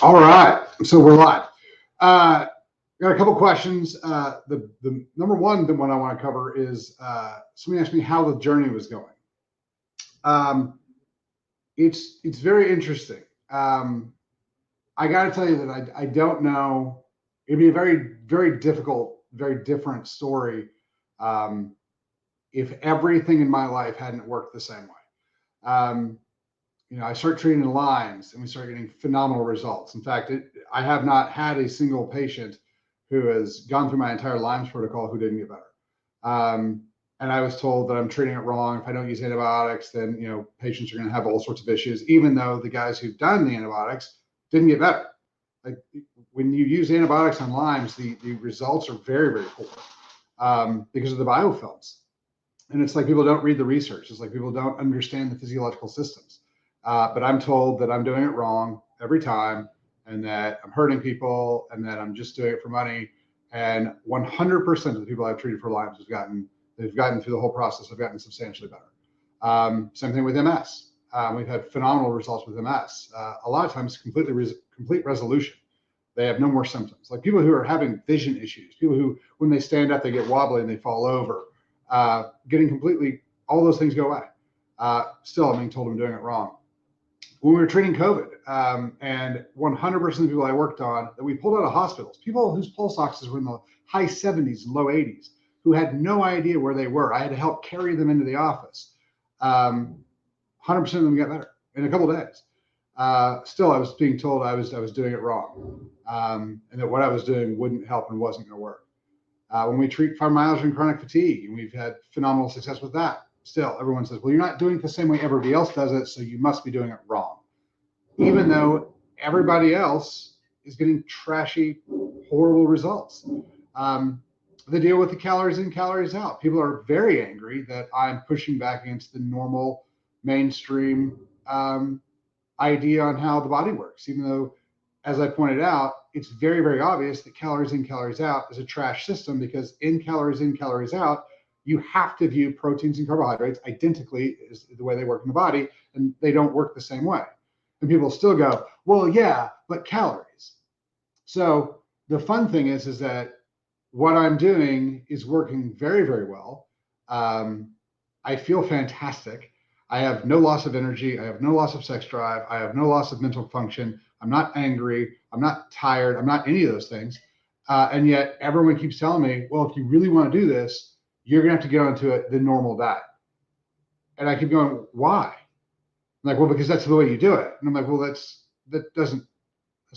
All right, so we're live. Got a couple questions. The number one, the one I want to cover is somebody asked me how the journey was going. It's very interesting. I got to tell you that I don't know. It'd be a very difficult, very different story if everything in my life hadn't worked the same way. I start treating Lyme's and we start getting phenomenal results. In fact, I have not had a single patient who has gone through my entire Lyme's protocol who didn't get better. And I was told that I'm treating it wrong. If I don't use antibiotics, then patients are going to have all sorts of issues, even though the guys who've done the antibiotics didn't get better. Like when you use antibiotics on Lyme's, the results are very poor because of the biofilms. And it's like people don't read the research. It's like people don't understand the physiological systems. But I'm told that I'm doing it wrong every time and that I'm hurting people and that I'm just doing it for money. And 100% of the people I've treated for Lyme's they've gotten through the whole process, have gotten substantially better. Same thing with MS. We've had phenomenal results with MS. A lot of times complete resolution. They have no more symptoms. Like people who are having vision issues, people who, when they stand up, they get wobbly and they fall over, getting completely, all those things go away. Still, I'm being told I'm doing it wrong. When we were treating COVID, and 100% of the people I worked on that we pulled out of hospitals, people whose pulse oxes were in the high 70s and low 80s, who had no idea where they were. I had to help carry them into the office. 100% of them got better in a couple of days. Still, I was being told I was doing it wrong, and that what I was doing wouldn't help and wasn't going to work. When we treat fibromyalgia and chronic fatigue, and we've had phenomenal success with that. Still, everyone says, well, you're not doing it the same way everybody else does it, so you must be doing it wrong. Even though everybody else is getting trashy, horrible results. The deal with the calories in, calories out. People are very angry that I'm pushing back against the normal mainstream idea on how the body works, even though, as I pointed out, it's very obvious that calories in, calories out is a trash system because in, calories out, you have to view proteins and carbohydrates identically as the way they work in the body, and they don't work the same way. And people still go, well, yeah, but calories. So the fun thing is that what I'm doing is working very well. I feel fantastic. I have no loss of energy. I have no loss of sex drive. I have no loss of mental function. I'm not angry. I'm not tired. I'm not any of those things. And yet everyone keeps telling me, well, if you really want to do this, you're going to have to get onto the normal diet. And I keep going, why? I'm like, well, because that's the way you do it. And I'm like, well, that's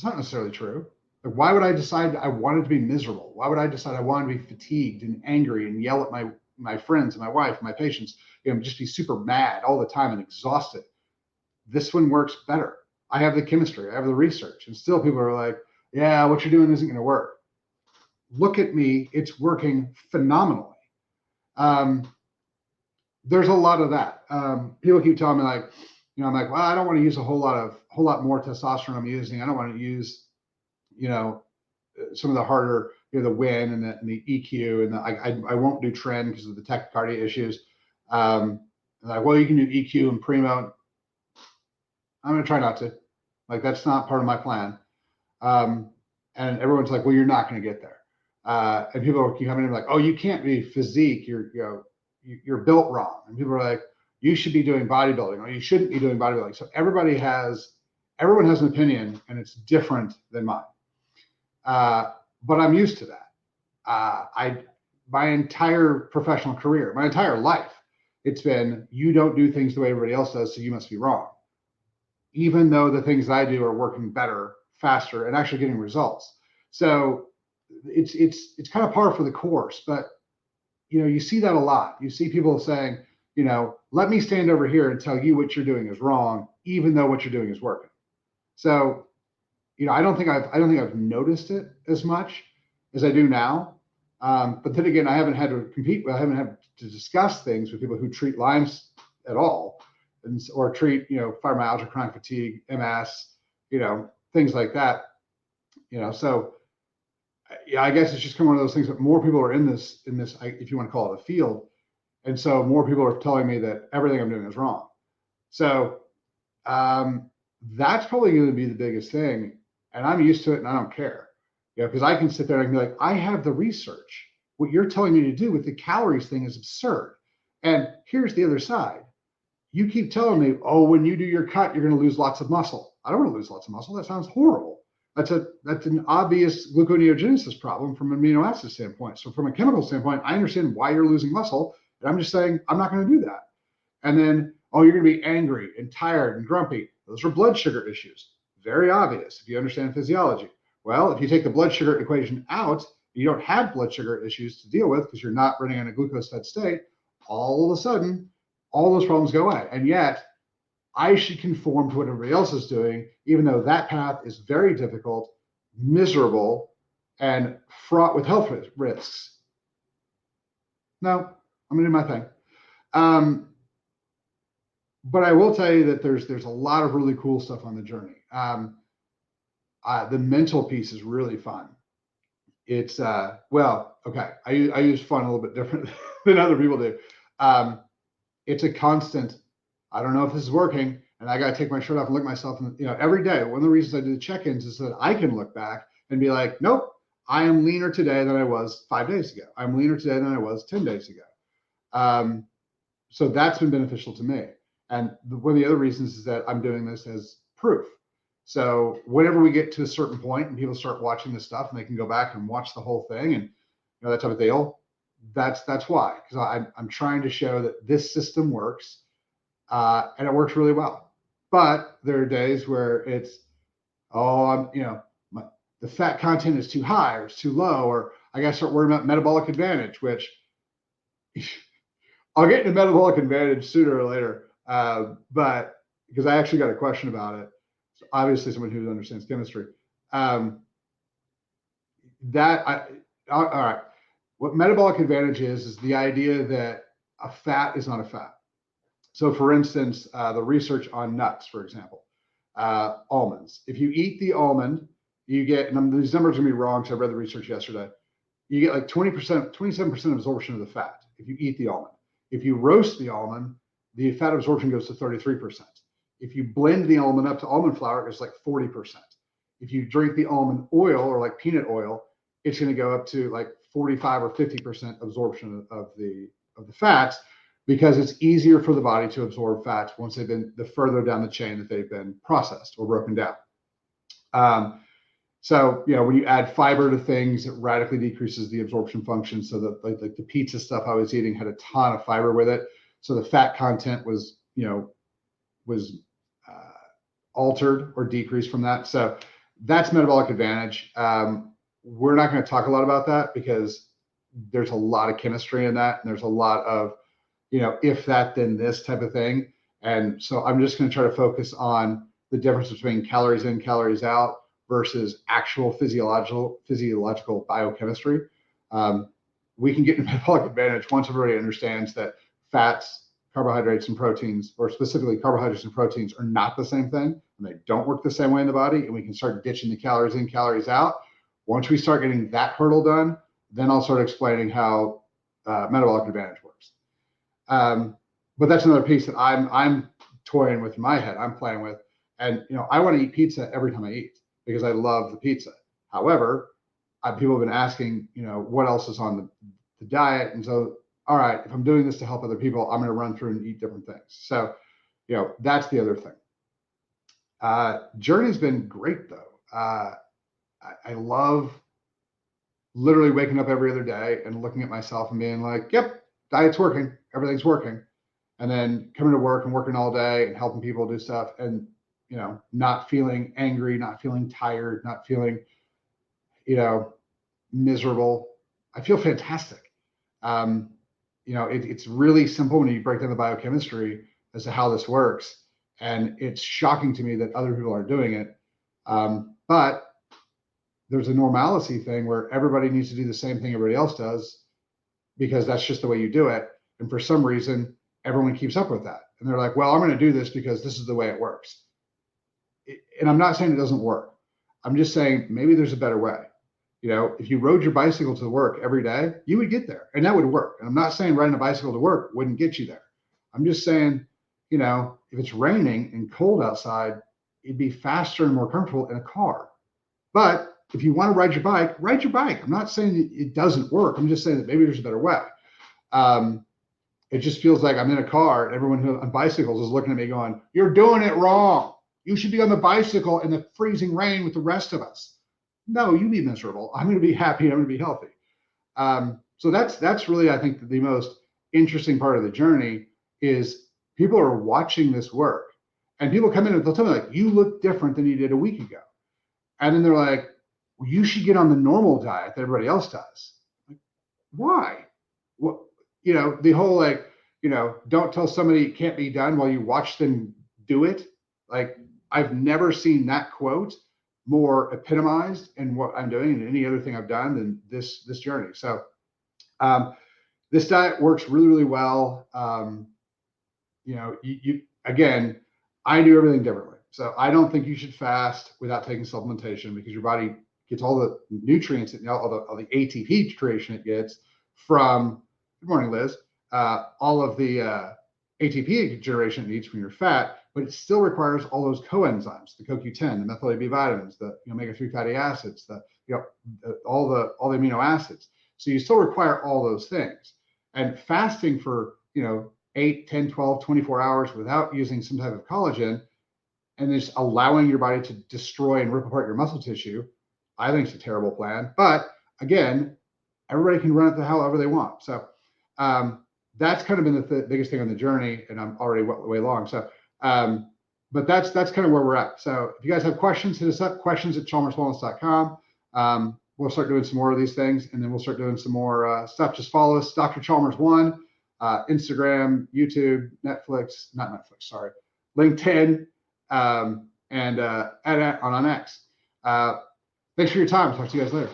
not necessarily true. Like, why would I decide I wanted to be miserable? Why would I decide I wanted to be fatigued and angry and yell at my friends and my wife and my patients, just be super mad all the time and exhausted? This one works better. I have the chemistry, I have the research, and still people are like, yeah, what you're doing isn't going to work. Look at me, it's working phenomenally. There's a lot of that. People keep telling me like, I'm like, well, I don't want to use a whole lot more testosterone I'm using. I don't want to use, some of the harder, the WIN and the EQ, and I won't do trend because of the tachycardia issues. Like, well, you can do EQ and primo. I'm going to try not to. Like, that's not part of my plan. And everyone's like, well, you're not going to get there. And people keep coming in like, oh, you can't be physique. You're built wrong. And people are like, you should be doing bodybuilding, or you shouldn't be doing bodybuilding. So everyone has an opinion, and it's different than mine. But I'm used to that. My entire professional career, my entire life, it's been, you don't do things the way everybody else does, so you must be wrong. Even though the things I do are working better, faster, and actually getting results. So it's kind of par for the course, but you see that a lot. You see people saying, let me stand over here and tell you what you're doing is wrong, even though what you're doing is working. So, I don't think I've noticed it as much as I do now. But then again, I haven't had to compete. I haven't had to discuss things with people who treat Lyme's at all, or treat fibromyalgia, chronic fatigue, MS, things like that. So yeah, I guess it's just kind of one of those things that more people are in this, if you want to call it a field. And so more people are telling me that everything I'm doing is wrong. So that's probably going to be the biggest thing. and I'm used to it and I don't care. Because I can sit there and I can be like, I have the research. What you're telling me to do with the calories thing is absurd. And here's the other side. You keep telling me, oh, when you do your cut, you're going to lose lots of muscle. I don't want to lose lots of muscle. That sounds horrible. That's an obvious gluconeogenesis problem from an amino acid standpoint. So from a chemical standpoint, I understand why you're losing muscle. And I'm just saying, I'm not going to do that. And then, oh, you're going to be angry and tired and grumpy. Those are blood sugar issues. Very obvious if you understand physiology. Well, if you take the blood sugar equation out, you don't have blood sugar issues to deal with because you're not running on a glucose-fed state. All of a sudden, all those problems go away. And yet, I should conform to what everybody else is doing, even though that path is very difficult, miserable, and fraught with health risks. No, I'm going to do my thing. But I will tell you that there's a lot of really cool stuff on the journey. The mental piece is really fun. It's well, okay. I use fun a little bit different than other people do. It's a constant. I don't know if this is working, and I got to take my shirt off and look at myself. And every day, one of the reasons I do the check-ins is so that I can look back and be like, nope, I am leaner today than I was 5 days ago. I'm leaner today than I was 10 days ago. So that's been beneficial to me. And one of the other reasons is that I'm doing this as proof. So whenever we get to a certain point and people start watching this stuff and they can go back and watch the whole thing and that type of deal, that's why. Because I'm trying to show that this system works and it works really well. But there are days where it's, the fat content is too high or it's too low, or I got to start worrying about metabolic advantage, which I'll get into metabolic advantage sooner or later. But because I actually got a question about it. So obviously someone who understands chemistry. All right. What metabolic advantage is the idea that a fat is not a fat. So for instance, the research on nuts, for example, almonds. If you eat the almond, you get, and these numbers are going to be wrong because I read the research yesterday, you get like 20%, 27% absorption of the fat if you eat the almond. If you roast the almond, the fat absorption goes to 33%. If you blend the almond up to almond flour, it's like 40%. If you drink the almond oil or like peanut oil, it's going to go up to like 45 or 50% absorption of the fats, because it's easier for the body to absorb fats once they've been the further down the chain that they've been processed or broken down. So when you add fiber to things, it radically decreases the absorption function. So that like the pizza stuff I was eating had a ton of fiber with it. So the fat content was altered or decreased from that. So that's metabolic advantage. We're not going to talk a lot about that because there's a lot of chemistry in that, and there's a lot of if that then this type of thing. And so I'm just going to try to focus on the difference between calories in, calories out versus actual physiological biochemistry. We can get into metabolic advantage once everybody understands that fats, carbohydrates, and proteins, or specifically carbohydrates and proteins, are not the same thing, and they don't work the same way in the body, and we can start ditching the calories in, calories out. Once we start getting that hurdle done, then I'll start explaining how metabolic advantage works. But that's another piece that I'm toying with in my head, I'm playing with. And I want to eat pizza every time I eat because I love the pizza. However, people have been asking, what else is on the diet? And so, all right, if I'm doing this to help other people, I'm going to run through and eat different things. So, that's the other thing. Journey's been great though. I love literally waking up every other day and looking at myself and being like, yep, diet's working, everything's working. And then coming to work and working all day and helping people do stuff and, not feeling angry, not feeling tired, not feeling, miserable. I feel fantastic. It's really simple when you break down the biochemistry as to how this works. And it's shocking to me that other people aren't doing it. But there's a normalcy thing where everybody needs to do the same thing everybody else does, because that's just the way you do it. And for some reason, everyone keeps up with that. And they're like, well, I'm going to do this because this is the way it works. And I'm not saying it doesn't work. I'm just saying maybe there's a better way. If you rode your bicycle to work every day, you would get there, and that would work. And I'm not saying riding a bicycle to work wouldn't get you there. I'm just saying, if it's raining and cold outside, it'd be faster and more comfortable in a car. But if you want to ride your bike, ride your bike. I'm not saying that it doesn't work. I'm just saying that maybe there's a better way. It just feels like I'm in a car and everyone who on bicycles is looking at me going, you're doing it wrong. You should be on the bicycle in the freezing rain with the rest of us. No, you be miserable. I'm going to be happy. I'm going to be healthy. So that's really, I think, the most interesting part of the journey is people are watching this work, and people come in and they'll tell me like, you look different than you did a week ago. And then they're like, well, you should get on the normal diet that everybody else does. Like, why? What, the whole like, don't tell somebody it can't be done while you watch them do it. Like, I've never seen that quote more epitomized in what I'm doing and any other thing I've done than this journey. So this diet works really, really well. Again, I do everything differently. So I don't think you should fast without taking supplementation, because your body gets all the nutrients and all the ATP creation it gets from, good morning, Liz, all of the ATP generation it needs from your fat, but it still requires all those coenzymes, the CoQ10, the methyl B vitamins, the omega-3 fatty acids, all the amino acids. So you still require all those things. And fasting for 8, 10, 12, 24 hours without using some type of collagen and just allowing your body to destroy and rip apart your muscle tissue, I think it's a terrible plan. But again, everybody can run it however they want. So that's kind of been the biggest thing on the journey, and I'm already way long. So, but that's kind of where we're at. So if you guys have questions, hit us up, questions@chalmerswellness.com. We'll start doing some more of these things, and then we'll start doing some more stuff. Just follow us, Dr. Chalmers 1, Instagram, YouTube, LinkedIn, and on X. Thanks for your time. Talk to you guys later.